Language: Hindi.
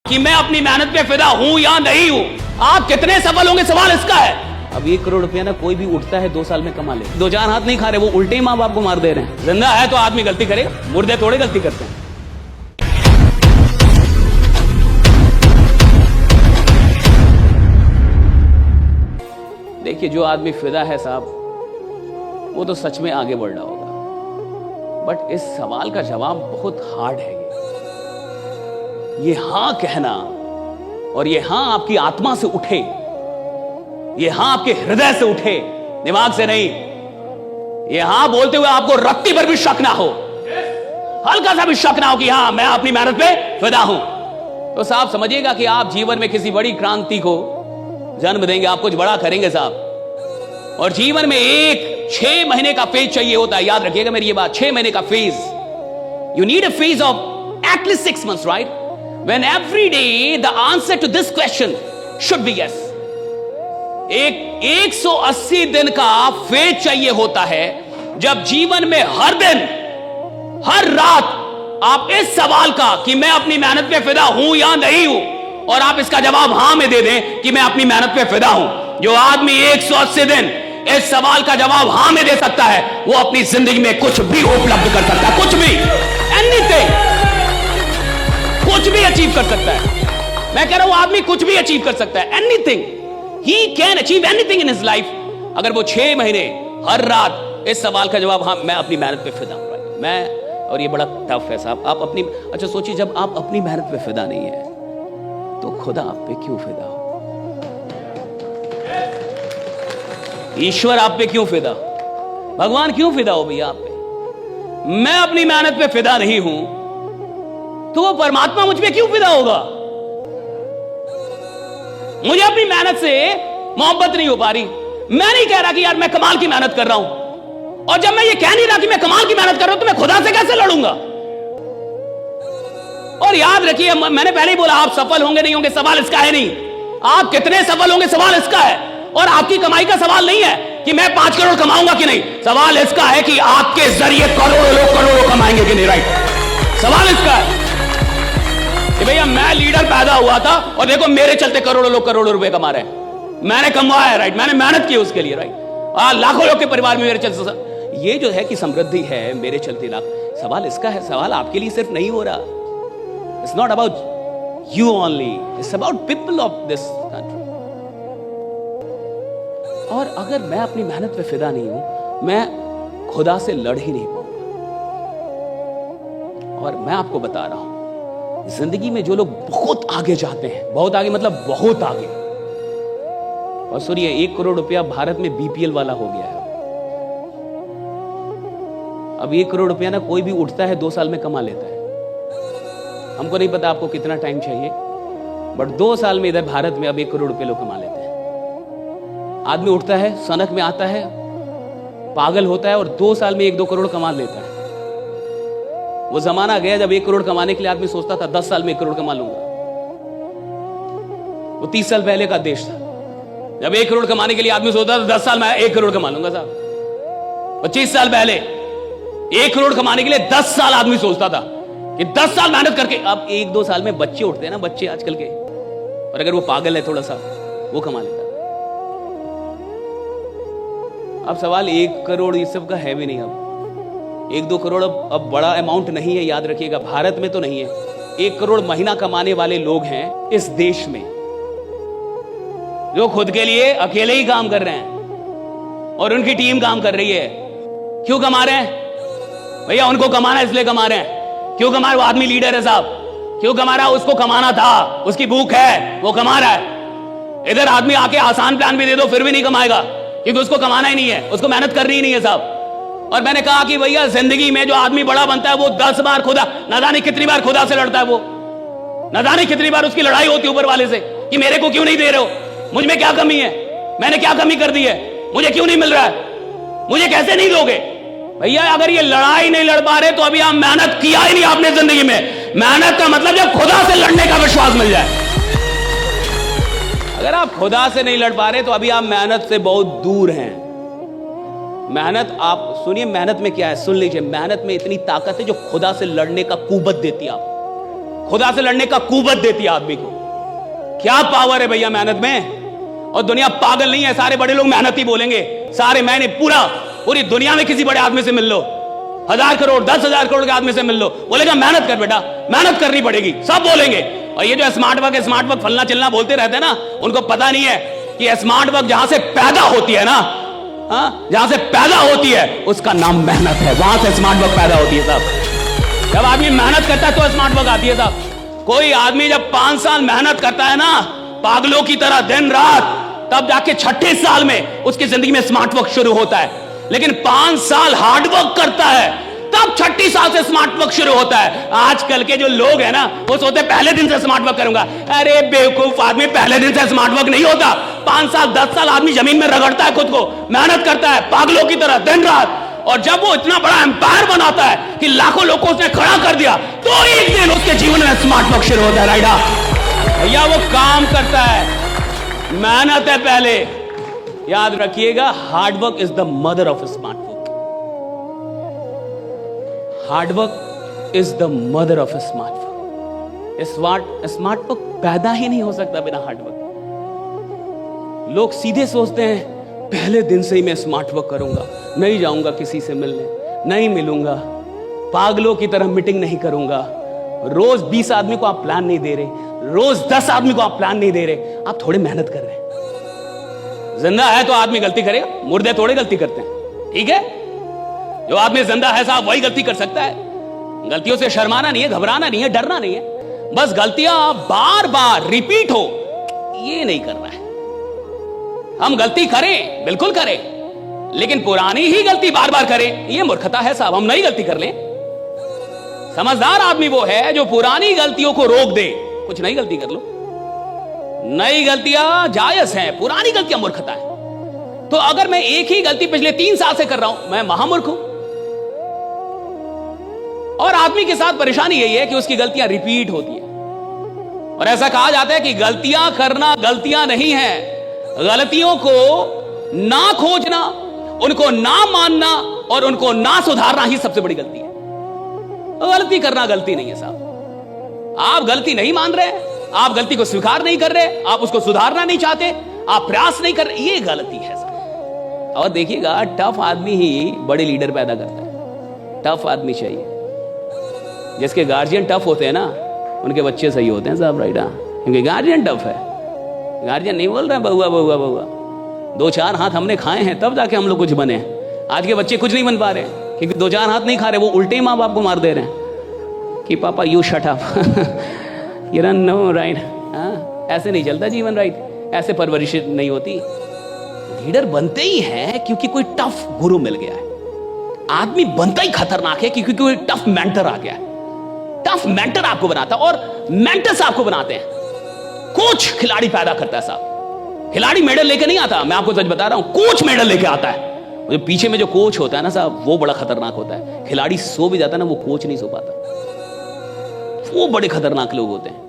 कि मैं अपनी मेहनत पे फिदा हूं या नहीं हूं। आप कितने सफल होंगे, सवाल इसका है। अब 1 करोड़ रुपया ना कोई भी उठता है 2 साल में कमा ले। 2-4 हाथ नहीं खा रहे, वो उल्टे ही मां बाप को मार दे रहे हैं। जिंदा है तो आदमी गलती करेगा, मुर्दे थोड़े गलती करते हैं। देखिए, जो आदमी फिदा है साहब, वो तो सच में आगे बढ़ रहा होगा। बट इस सवाल का जवाब बहुत हार्ड है। ये हां कहना और ये हां आपकी आत्मा से उठे, ये हां आपके हृदय से उठे, दिमाग से नहीं। ये हां बोलते हुए आपको रत्ती पर भी शक ना हो, हल्का सा भी शक ना हो कि हां मैं अपनी मेहनत पे फिदा हूं, तो साहब समझिएगा कि आप जीवन में किसी बड़ी क्रांति को जन्म देंगे। आप कुछ बड़ा करेंगे साहब। और जीवन में एक 6 महीने का फेज चाहिए होता है। याद रखिएगा मेरी ये बात, 6 महीने का phase. You need a phase of at least 6 months, right? When every day the answer to this question should be yes. एक 180 दिन का फेज चाहिए होता है, जब जीवन में हर दिन, हर रात आप इस सवाल का कि मैं अपनी मेहनत पे फिदा हूं या नहीं हूं, और आप इसका जवाब हां में दे दें कि मैं अपनी मेहनत पे फिदा हूं। जो आदमी 180 दिन इस सवाल का जवाब हां में दे सकता है, वो अपनी जिंदगी में कुछ भी उपलब्ध कर सकता है। कुछ भी, एनीथिंग, कुछ भी अचीव कर सकता है। मैं कह रहा हूं आदमी कुछ भी अचीव कर सकता है। Anything, he can achieve anything in his life, अगर वो 6 महीने हर रात इस सवाल का जवाब, हां मैं अपनी मेहनत पे फिदा हूं। मैं, और ये बड़ा टफ है साहब। आप अपनी, अच्छा सोचिए, जब आप अपनी मेहनत पे फिदा नहीं है तो खुदा आप पे क्यों फिदा हो? ईश्वर आप पे क्यों फिदा, भगवान क्यों फिदा हो भैया आप पे? मैं अपनी मेहनत पे फिदा नहीं हूं तो वो परमात्मा मुझ पे क्यों फिदा होगा? मुझे अपनी मेहनत से मोहब्बत नहीं हो पा रही। मैं नहीं कह रहा कि यार मैं कमाल की मेहनत कर रहा हूं, और जब मैं ये कह नहीं रहा कि मैं कमाल की मेहनत कर रहा हूं, तो मैं खुदा से कैसे लड़ूंगा? और याद रखिए, मैंने पहले ही बोला, आप सफल होंगे नहीं होंगे सवाल इसका है नहीं, आप कितने सफल होंगे सवाल इसका है। और आपकी कमाई का सवाल नहीं है कि मैं 5 करोड़ कमाऊंगा कि नहीं, सवाल इसका है कि आपके जरिए करोड़ों लोग करोड़ों कमाएंगे कि नहीं, राइट? सवाल इसका है कि भैया मैं लीडर पैदा हुआ था और देखो मेरे चलते करोड़ों लोग करोड़ों रुपए कमा रहे हैं। मैंने कमाया, राइट? मैंने मेहनत की उसके लिए, राइट? लाखों लोग के परिवार में मेरे चलते, ये जो है कि समृद्धि है मेरे चलते लाख। सवाल इसका है, सवाल आपके लिए सिर्फ नहीं हो रहा। It's not about you only, it's about people of this country. और अगर मैं अपनी मेहनत पे फिदा नहीं हूं, मैं खुदा से लड़ ही नहीं पाऊंगा। और मैं आपको बता रहा हूं, जिंदगी में जो लोग बहुत आगे जाते हैं, बहुत आगे मतलब बहुत आगे, और सुनिए 1 करोड़ रुपया भारत में बीपीएल वाला हो गया है। अब 1 करोड़ रुपया ना कोई भी उठता है 2 साल में कमा लेता है। हमको नहीं पता आपको कितना टाइम चाहिए, बट 2 साल में इधर भारत में अब 1 करोड़ रुपये लोग कमा लेते हैं। आदमी उठता है, सनक में आता है, पागल होता है और 2 साल में 1-2 करोड़ कमा लेता है। वो जमाना गया जब 1 करोड़ कमाने के लिए आदमी सोचता था 10 साल में 1 करोड़ कमा लूंगा। वो 30 साल पहले का देश था, जब 1 करोड़ कमाने के लिए आदमी सोचता था 10 साल में 1 करोड़ कमा लूंगा साहब। 25 साल पहले 1 करोड़ कमाने के लिए 10 साल आदमी सोचता था कि 10 साल मेहनत करके। अब 1-2 साल में बच्चे उठते हैं ना, बच्चे आजकल के, और अगर वो पागल है थोड़ा सा, वो कमा लेता है। अब सवाल 1 करोड़ इस सब का है भी नहीं। अब 1-2 करोड़ अब बड़ा अमाउंट नहीं है, याद रखिएगा। भारत में तो नहीं है। 1 करोड़ महीना कमाने वाले लोग हैं इस देश में, जो खुद के लिए अकेले ही काम कर रहे हैं और उनकी टीम काम कर रही है। क्यों कमा रहे हैं भैया? उनको कमाना इसलिए कमा रहे हैं। क्यों कमा रहे? वो आदमी लीडर है साहब। क्यों कमा रहा है? उसको कमाना था, उसकी भूख है, वो कमा रहा है। इधर आदमी आके आसान प्लान भी दे दो फिर भी नहीं कमाएगा, क्योंकि उसको कमाना ही नहीं है, उसको मेहनत करनी ही नहीं है साहब। और मैंने कहा कि भैया जिंदगी में जो आदमी बड़ा बनता है वो 10 बार खुदा, न जाने कितनी बार खुदा से लड़ता है। वो न जाने कितनी बार उसकी लड़ाई होती है ऊपर वाले से कि मेरे को क्यों नहीं दे रहे हो, मुझ में क्या कमी है, मैंने क्या कमी कर दी है, मुझे क्यों नहीं मिल रहा है, मुझे कैसे नहीं दोगे? भैया अगर ये लड़ाई नहीं लड़ पा रहे तो अभी आप मेहनत किया ही नहीं आपने जिंदगी में। मेहनत का मतलब जब खुदा से लड़ने का विश्वास मिल जाए। अगर आप खुदा से नहीं लड़ पा रहे तो अभी आप मेहनत से बहुत दूर हैं। मेहनत, आप सुनिए मेहनत में क्या है, सुन लीजिए। मेहनत में इतनी ताकत है जो खुदा से लड़ने का कुव्वत देती है आपको। खुदा से लड़ने का कुव्वत देती है आदमी को। क्या पावर है भैया मेहनत में। और दुनिया पागल नहीं है, सारे बड़े लोग मेहनत ही बोलेंगे। सारे मैंने पूरी दुनिया में किसी बड़े आदमी से मिल लो, 1000 करोड़ 10,000 करोड़ के आदमी से मिल लो, बोलेगा मेहनत कर बेटा, मेहनत करनी पड़ेगी, सब बोलेंगे। और ये जो स्मार्ट वर्क फलना चिलना बोलते रहते हैं ना, उनको पता नहीं है कि स्मार्ट वर्क जहां से पैदा होती है ना, जहां से पैदा होती है उसका नाम मेहनत है। वहां से स्मार्ट वर्क पैदा होती है साहब। जब आदमी मेहनत करता है तो स्मार्ट वर्क आती है साहब। कोई आदमी जब 5 साल मेहनत करता है ना, पागलों की तरह दिन रात, तब जाके 6ठे साल में उसकी जिंदगी में स्मार्ट वर्क शुरू होता है। लेकिन 5 साल हार्ड वर्क करता है, तब 6ठी साल से स्मार्ट वर्क शुरू होता है। आजकल के जो लोग हैं ना, वो सोचते पहले दिन से स्मार्ट वर्क करूंगा। अरे बेवकूफ आदमी, पहले दिन से स्मार्ट वर्क नहीं होता। 5 साल 10 साल आदमी जमीन में रगड़ता है, खुद को मेहनत करता है पागलों की तरह दिन रात। और जब वो इतना बड़ा एम्पायर बनाता है कि लाखों लोगों को उसने खड़ा कर दिया, तो एक दिन उसके जीवन में स्मार्ट वर्क शुरू होता है। राइडा भैया, वो काम करता है, मेहनत है पहले। याद रखिएगा, hard work is the mother of smart work. Hard work is the mother of smart work. Smart work पैदा ही नहीं हो सकता बिना हार्ड वर्क। लोग सीधे सोचते हैं पहले दिन से ही मैं स्मार्ट वर्क करूंगा, नहीं जाऊंगा किसी से मिलने, नहीं मिलूंगा, पागलों की तरह मीटिंग नहीं करूंगा। रोज 20 आदमी को आप प्लान नहीं दे रहे, रोज 10 आदमी को आप प्लान नहीं दे रहे, आप थोड़ी मेहनत कर रहे हैं। जिंदा है तो आदमी गलती करेगा, मुर्दे थोड़े गलती करते हैं। ठीक है, जो आदमी जिंदा है साहब वही गलती कर सकता है। गलतियों से शर्माना नहीं है, घबराना नहीं है, डरना नहीं है। बस गलतियां बार बार रिपीट हो, ये नहीं करना है। हम गलती करें, बिल्कुल करें, लेकिन पुरानी ही गलती बार बार करें, ये मूर्खता है साहब। हम नई गलती कर लें। समझदार आदमी वो है जो पुरानी गलतियों को रोक दे, कुछ नई गलती कर लो। नई गलतियां जायज हैं, पुरानी गलतियां मूर्खता है। तो अगर मैं एक ही गलती पिछले 3 साल से कर रहा हूं, मैं महामूर्ख हूं। और आदमी के साथ परेशानी यही है कि उसकी गलतियां रिपीट होती है। और ऐसा कहा जाता है कि गलतियां करना गलतियां नहीं है, गलतियों को ना खोजना, उनको ना मानना और उनको ना सुधारना ही सबसे बड़ी गलती है। गलती करना गलती नहीं है साहब। आप गलती नहीं मान रहे, आप गलती को स्वीकार नहीं कर रहे, आप उसको सुधारना नहीं चाहते, आप प्रयास नहीं कर रहे, ये गलती है साहब। और देखिएगा, टफ आदमी ही बड़े लीडर पैदा करता है। टफ आदमी चाहिए। जिसके गार्जियन टफ होते हैं ना, उनके बच्चे सही होते हैं साहब। राइट, क्योंकि गार्जियन टफ है। गार्जियन नहीं बोल रहे बहुआ बहुआ बहुआ, 2-4 हाथ हमने खाए हैं तब जाके हम लोग कुछ बने। आज के बच्चे कुछ नहीं बन पा रहे क्योंकि 2-4 हाथ नहीं खा रहे, वो उल्टे ही माँ बाप को मार दे रहे हैं कि पापा you shut up you don't know right. ऐसे नहीं चलता जीवन। राइट, ऐसे परवरिश नहीं होती। लीडर बनते ही है क्योंकि कोई टफ गुरु मिल गया है। आदमी बनता ही खतरनाक है क्योंकि कोई टफ मेंटर आ गया है। टफ मेंटर आपको बनाता है और मेंटर्स आपको बनाते हैं। कोच खिलाड़ी पैदा करता है साहब। खिलाड़ी मेडल लेके नहीं आता, मैं आपको सच बता रहा हूं, कोच मेडल लेके आता है। जो पीछे में जो कोच होता है ना साहब, वो बड़ा खतरनाक होता है। खिलाड़ी सो भी जाता है ना, वो कोच नहीं सो पाता। वो बड़े खतरनाक लोग होते हैं।